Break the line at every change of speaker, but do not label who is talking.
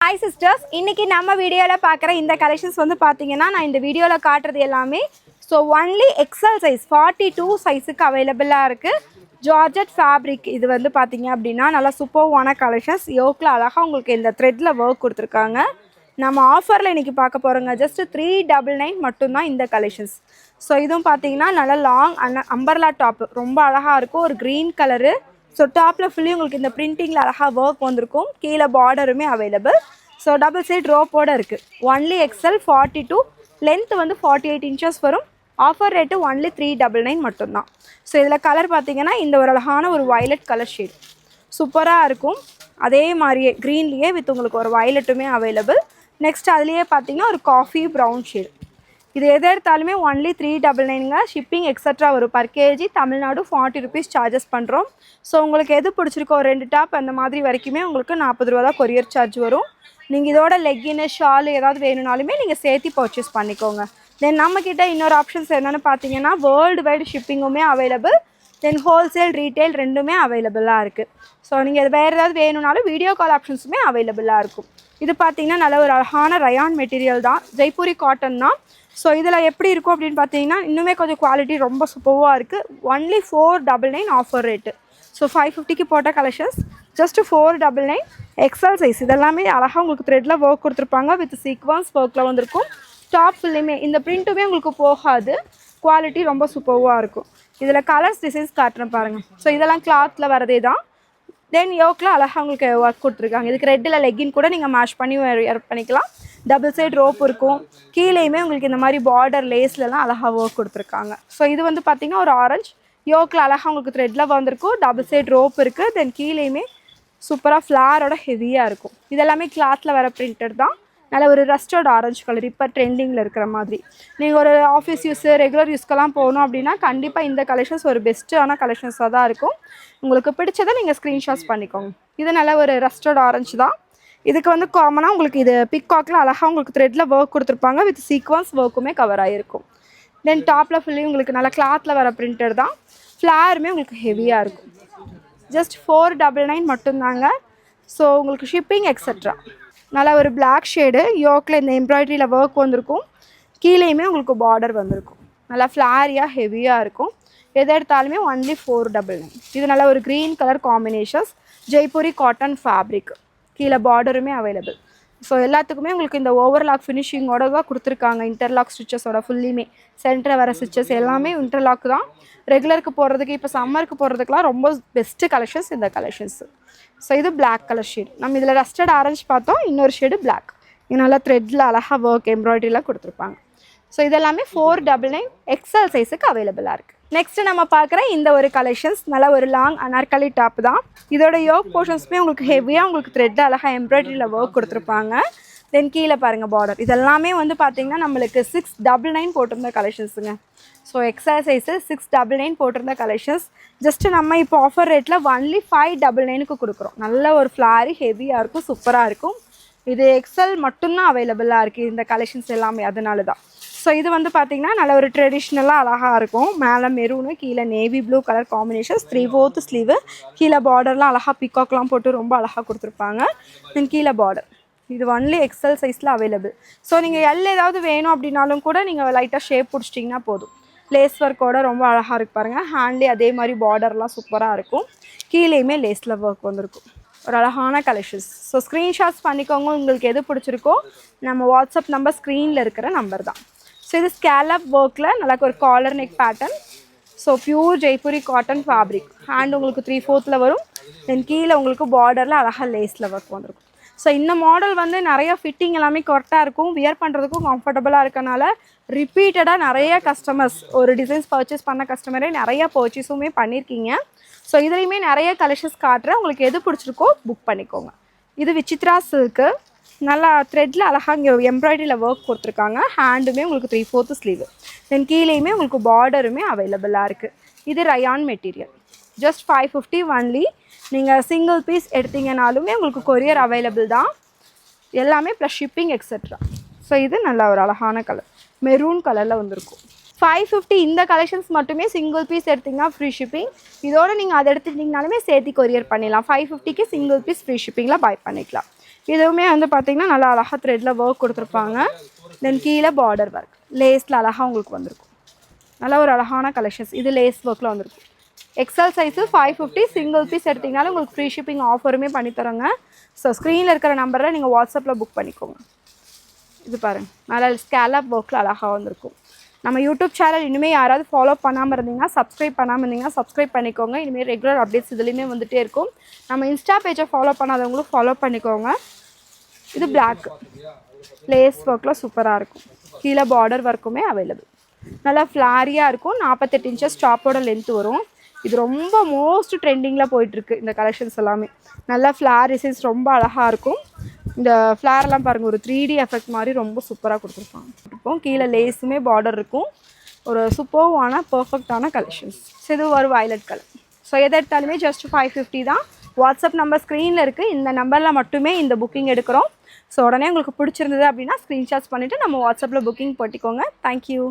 Hi sisters, இன்னைக்கு நம்ம வீடியோல பார்க்குற இந்த கலெக்ஷன்ஸ் வந்து பாத்தீங்கன்னா நான் இந்த வீடியோல காட்டுறது எல்லாமே only XL size 42 சைஸ்க்கு அவேலபிளா இருக்கு. ஜார்ஜெட் ஃபேப்ரிக் இது வந்து பாத்தீங்க அப்படினா நல்ல சூப்பர்வான கலெக்ஷன்ஸ். யோக்ல அழகா உங்களுக்கு இந்த த்ரெட்ல வர்க் கொடுத்திருக்காங்க. நம்ம ஆஃபர்ல இன்னைக்கு பார்க்க போறோங்க. ஜஸ்ட் 399 மட்டும் தான் இந்த கலெக்ஷன்ஸ். இதுவும் பாத்தீங்கன்னா நல்ல லாங் அம்பர்லா டாப் ரொம்ப அழகா இருக்கும். ஒரு green கலர். டாப்ல ஃபுல்லி உங்களுக்கு இந்த பிரிண்டிங்ல அழகா வர்க் வந்திருக்கும். கீழ பார்டருமே அவேலபிள். டபுள் சைடு ரோப்போட இருக்கு. ஒன்லி XL 42 லென்த் வந்து 48 இன்ச்சஸ் வரும். ஆஃபர் ரேட்டு ஒன்லி 399 மட்டும் தான். இதில் கலர் பார்த்தீங்கன்னா இந்த ஒரு அழகான ஒரு வயலட் கலர் ஷேட் சூப்பராக இருக்கும். அதே மாதிரியே க்ரீன்லேயே வித் உங்களுக்கு ஒரு வயலட்டுமே அவைலபிள். நெக்ஸ்ட் அதுலேயே பார்த்தீங்கன்னா ஒரு காஃபி ப்ரௌன் ஷேட். இது எது எடுத்தாலுமே ஒன்லி 399ங்க. ஷிப்பிங் எக்ஸட்ரா ஒரு per KG Tamil Nadu 40 rupees charges பண்ணுறோம். உங்களுக்கு எது பிடிச்சிருக்கோ 2 டாப் அந்த மாதிரி வரைக்குமே உங்களுக்கு 40 ரூபா தான் கொரியர் சார்ஜ் வரும். நீங்கள் இதோட லெக்கின்னு ஷால் ஏதாவது வேணும்னாலுமே நீங்கள் சேர்த்து பர்ச்சேஸ் பண்ணிக்கோங்க. தென் நம்மக்கிட்ட இன்னொரு ஆப்ஷன்ஸ் என்னென்னு பார்த்தீங்கன்னா வேர்ல்டு வைடு ஷிப்பிங்குமே அவைலபிள். தென் ஹோல்சேல் ரீட்டைல் ரெண்டுமே அவைலபிளாக இருக்குது. நீங்கள் இது வேறு ஏதாவது வேணும்னாலும் வீடியோ கால் ஆப்ஷன்ஸுமே அவைலபிளாக இருக்கும். இது பார்த்தீங்கன்னா நல்ல ஒரு அழகான ரயான் மெட்டீரியல் தான். ஜெய்ப்பூரி காட்டன் தான். இதில் எப்படி இருக்கும் அப்படின்னு பார்த்தீங்கன்னா இன்னுமே கொஞ்சம் குவாலிட்டி ரொம்ப சூப்பராக இருக்குது. Only 499 offer rate. 550க்கு போட்ட கலெக்ஷன்ஸ் ஜஸ்ட் 499 XL சைஸ். இதெல்லாமே அழகாக உங்களுக்கு த்ரெட்டில் ஒர்க் கொடுத்துருப்பாங்க. வித் சீக்வன்ஸ் ஒர்க்கில் வந்திருக்கும். டாப் ஃபுல்லுமே இந்த பிரிண்ட்டுமே உங்களுக்கு போகாது. குவாலிட்டி ரொம்ப சூப்பராக இருக்கும். இதில் கலர்ஸ் டிசைன்ஸ் காட்டுறேன் பாருங்கள். இதெல்லாம் கிளாத்தில் வரதே தான். தென் யோக்கில் அழகாக உங்களுக்கு ஒர்க் கொடுத்துருக்காங்க. இதுக்கு ரெட்டில் லெக்கின் கூட நீங்கள் மேஷ் பண்ணி வேர் பண்ணிக்கலாம். டபுள் சைடு ரோப் இருக்கும். கீழேயுமே உங்களுக்கு இந்த மாதிரி பார்டர் லேஸ்லலாம் அழகாக ஒர்க் கொடுத்துருக்காங்க. இது வந்து பார்த்திங்கன்னா ஒரு ஆரஞ்சு யோக்கில் அழகாக உங்களுக்கு த்ரெட்டில் வந்திருக்கும். டபுள் சைடு ரோப் இருக்குது. தென் கீழேயுமே சூப்பராக ஃப்ளாரோட ஹெவியாக இருக்கும். இதெல்லாமே கிளாத்தில் வர பிரிண்டட் தான். நல்ல ஒரு ரஸ்டர்ட் ஆரஞ்சு கலர் இப்போ ட்ரெண்டிங்கில் இருக்கிற மாதிரி. நீங்கள் ஒரு ஆஃபீஸ் யூஸு ரெகுலர் யூஸ்க்கெல்லாம் போகணும் அப்படின்னா கண்டிப்பாக இந்த கலெக்ஷன்ஸ் ஒரு பெஸ்ட்டான கலெக்ஷன்ஸாக தான் இருக்கும். உங்களுக்கு பிடிச்சதை நீங்கள் ஸ்க்ரீன்ஷாட்ஸ் பண்ணிக்கோங்க. இது நல்ல ஒரு ரஸ்டர்ட் ஆரஞ்சு தான். இதுக்கு வந்து காமனாக உங்களுக்கு இது பிக்காக்கில் அழகாக உங்களுக்கு த்ரெட்டில் ஒர்க் கொடுத்துருப்பாங்க. வித் சீக்வன்ஸ் ஒர்க்குமே கவர் ஆகிருக்கும். தென் டாப்பில் ஃபுல்லி உங்களுக்கு நல்லா கிளாத்தில் வர பிரிண்டட் தான். ஃப்ளாருமே உங்களுக்கு ஹெவியாக இருக்கும். ஜஸ்ட் 499 மட்டும்தாங்க. உங்களுக்கு ஷிப்பிங் எக்ஸட்ரா. நல்லா ஒரு பிளாக் ஷேடு யோக்கில் இந்த எம்ப்ராய்டரியில் ஒர்க் வந்திருக்கும். கீழேயுமே உங்களுக்கு பார்டர் வந்திருக்கும். நல்லா ஃப்ளாரியாக ஹெவியாக இருக்கும். எது எடுத்தாலுமே ஒன்லி 499. இது நல்லா ஒரு green colour combinations. Jaipuri cotton fabric. கீழே பார்டருமே அவைலபிள். எல்லாத்துக்குமே உங்களுக்கு இந்த ஓவர்லாக் ஃபினிஷிங்கோட தான் கொடுத்துருக்காங்க. இன்டர்லாக் ஸ்டிச்சஸோட ஃபுல்லியுமே சென்டரில் வர ஸ்டிச்சஸ் எல்லாமே இன்டர்லாக் தான். ரெகுலருக்கு போடுறதுக்கு இப்போ சம்மருக்கு போடுறதுக்குலாம் ரொம்ப பெஸ்ட்டு கலெக்ஷன்ஸ் இந்த கலெக்ஷன்ஸு. இது பிளாக் கலர் ஷேட். நம்ம இதில் ரஸ்டர்ட் ஆரஞ்சு பார்த்தோம். இன்னொரு ஷேடு பிளாக். இது நல்லா த்ரெட்டில் அழகாக ஒர்க் எம்ப்ராய்டரிலாம் கொடுத்துருப்பாங்க. இதெல்லாமே 499 XL சைஸுக்கு அவைலபிளாக இருக்குது. நெக்ஸ்ட்டு நம்ம பார்க்குற இந்த ஒரு கலெக்ஷன்ஸ் நல்ல ஒரு லாங் அனார்கலி டாப் தான். இதோட யோக் போர்ஷன்ஸுமே உங்களுக்கு ஹெவியாக உங்களுக்கு த்ரெட் அழகாக எம்ப்ராய்டரியில் ஒர்க் கொடுத்துருப்பாங்க. தென் கீழே பாருங்கள் பார்டர். இதெல்லாமே வந்து பார்த்திங்கன்னா நம்மளுக்கு 699 போட்டிருந்த கலெக்ஷன்ஸுங்க. XL சைஸு 699 போட்டிருந்த கலெக்ஷன்ஸ். ஜஸ்ட்டு நம்ம இப்போ ஆஃபர் ரேட்டில் ஒன்லி 599க்கு கொடுக்குறோம். நல்ல ஒரு ஃப்ளாரி ஹெவியாக இருக்கும். சூப்பராக இருக்கும். இது XL மட்டும்தான் அவைலபிளாக இருக்குது இந்த கலெக்ஷன்ஸ் எல்லாமே. அதனால தான். இது வந்து பார்த்திங்கன்னா நல்ல ஒரு ட்ரெடிஷ்னலாக அழகாக இருக்கும். மேலே மெரூனு கீழே navy blue colour combinations. 3/4 sleeve. கீழே பார்டர்லாம் அழகாக பிக்காக்லாம் போட்டு ரொம்ப அழகாக கொடுத்துருப்பாங்க. தென் கீழே பார்டர். இது ஒன்லி XL சைஸில் அவைலபிள். நீங்கள் எல் ஏதாவது வேணும் அப்படின்னாலும் கூட நீங்கள் லைட்டாக ஷேப் பிடிச்சிட்டிங்கன்னா போதும். லேஸ் ஒர்க்கோட ரொம்ப அழகாக இருக்கு பாருங்கள். ஹேண்ட்லேயே அதே மாதிரி பார்டர்லாம் சூப்பராக இருக்கும். கீழேயுமே லேஸில் ஒர்க் வந்திருக்கும். ஒரு அழகான கலெக்ஷன்ஸ். ஸ்க்ரீன்ஷாட்ஸ் பண்ணிக்கோங்க. உங்களுக்கு எது பிடிச்சிருக்கோ நம்ம வாட்ஸ்அப் நம்பர் ஸ்க்ரீனில் இருக்கிற நம்பர் தான். இது ஸ்கேலப் ஒர்க்கில் நல்லா ஒரு collar neck pattern. Pure Jaipuri cotton fabric. Hand உங்களுக்கு 3/4 வரும். தென் கீழே உங்களுக்கு பார்டரில் அழகாக லேஸில் ஒர்க் வந்திருக்கும். இந்த மாடல் வந்து நிறைய ஃபிட்டிங் எல்லாமே கரெக்டாக இருக்கும். வியர் பண்ணுறதுக்கும் கம்ஃபர்டபுளாக இருக்கனால ரிப்பீட்டடாக நிறைய கஸ்டமர்ஸ் ஒரு டிசைன்ஸ் பர்ச்சேஸ் பண்ண கஸ்டமரே நிறையா பர்ச்சேஸுமே பண்ணியிருக்கீங்க. இதுலேயுமே நிறைய கலெக்ஷன்ஸ் காட்டுறேன். உங்களுக்கு எது பிடிச்சிருக்கோ புக் பண்ணிக்கோங்க. இது விசித்ரா சில்க்கு. நல்லா த்ரெட்டில் அழகாக இங்கே எம்ப்ராய்டரியில் ஒர்க் கொடுத்துருக்காங்க. ஹேண்டுமே உங்களுக்கு 3/4 ஸ்லீவு. தென் கீழேயுமே உங்களுக்கு பார்டருமே அவைலபிளாக இருக்குது. இது ரயான் மெட்டீரியல். Just 550 only. நீங்கள் சிங்கிள் பீஸ் எடுத்தீங்கனாலுமே உங்களுக்கு கொரியர் அவைலபிள் தான். எல்லாமே ப்ளஸ் ஷிப்பிங் எக்ஸட்ரா. இது நல்லா ஒரு அழகான கலர் மெரூன் கலரில் வந்திருக்கும். 550 இந்த கலெக்ஷன்ஸ் மட்டுமே சிங்கிள் பீஸ் எடுத்திங்கன்னா ஃப்ரீ ஷிப்பிங். இதோடு நீங்கள் அதை எடுத்துட்டிங்கனாலுமே சேர்த்து கொரியர் பண்ணிடலாம். 550க்கு சிங்கிள் பீஸ் ஃப்ரீ ஷிப்பிங்கில் பை பண்ணிக்கலாம். இதுவுமே வந்து பார்த்தீங்கன்னா நல்லா அழகாக த்ரெட்டில் ஒர்க் கொடுத்துருப்பாங்க. தென் கீழே பார்டர் ஒர்க் லேஸில் அழகாக உங்களுக்கு வந்திருக்கும். நல்லா ஒரு அழகான கலெக்ஷன்ஸ். இது லேஸ் ஒர்க்கில் வந்திருக்கும். XL size 550. சிங்கிள் பீஸ் எடுத்திங்கனாலும் உங்களுக்கு ஃப்ரீ ஷிப்பிங் ஆஃபருமே பண்ணித்தரோங்க. ஸோ ஸ்க்ரீனில் இருக்கிற நம்பரில் நீங்கள் வாட்ஸ்அப்பில் புக் பண்ணிக்கோங்க. இது பாருங்கள், நல்லா ஸ்கேலப் ஒர்க்கில் அழகாக வந்திருக்கும். நம்ம யூடியூப் சேனல் இனிமேல் யாராவது ஃபாலோ பண்ணாமல் இருந்தீங்கன்னா, சப்ஸ்கிரைப் பண்ணாமல் இருந்தீங்கன்னா சப்ஸ்கிரைப் பண்ணிக்கோங்க. இனிமேல் ரெகுலர் அப்டேட்ஸ் இதுலேயுமே வந்துகிட்டே இருக்கும். நம்ம இன்ஸ்டா பேஜை ஃபாலோ பண்ணாதவங்களும் ஃபாலோ பண்ணிக்கோங்க. இது பிளாக் லேஸ் ஒர்க்கில் சூப்பராக இருக்கும். கீழே பார்டர் ஒர்க்குமே அவைலபிள். நல்லா ஃப்ளாரியாக இருக்கும். 48 இன்ச்சஸ் டாப்போட லென்த் வரும். இது ரொம்ப மோஸ்ட் ட்ரெண்டிங்கில் போயிட்டுருக்கு இந்த கலெக்ஷன்ஸ் எல்லாமே. நல்லா ஃப்ளார் டிசைன்ஸ் ரொம்ப அழகாக இருக்கும். இந்த ஃப்ளார்லாம் பாருங்கள், ஒரு 3D எஃபெக்ட் மாதிரி ரொம்ப சூப்பராக கொடுத்துருப்பாங்க. இப்போ கீழே லேஸுமே பார்டர் இருக்கும். ஒரு சூப்பர்வான பர்ஃபெக்டான கலெக்ஷன்ஸ். ஸோ இது ஒரு வயலட் கலர். ஸோ எதை எடுத்தாலுமே ஜஸ்ட் 550 தான். வாட்ஸ்அப் நம்பர் ஸ்க்ரீனில் இருக்குது. இந்த நம்பரில் மட்டுமே இந்த புக்கிங் எடுக்கிறோம். ஸோ உடனே உங்களுக்கு பிடிச்சிருந்தது அப்படின்னா ஸ்க்ரீன்ஷாட்ஸ் பண்ணிவிட்டு நம்ம வாட்ஸ்அப்பில் புக்கிங் போட்டிக்கோங்க. தேங்க்யூ.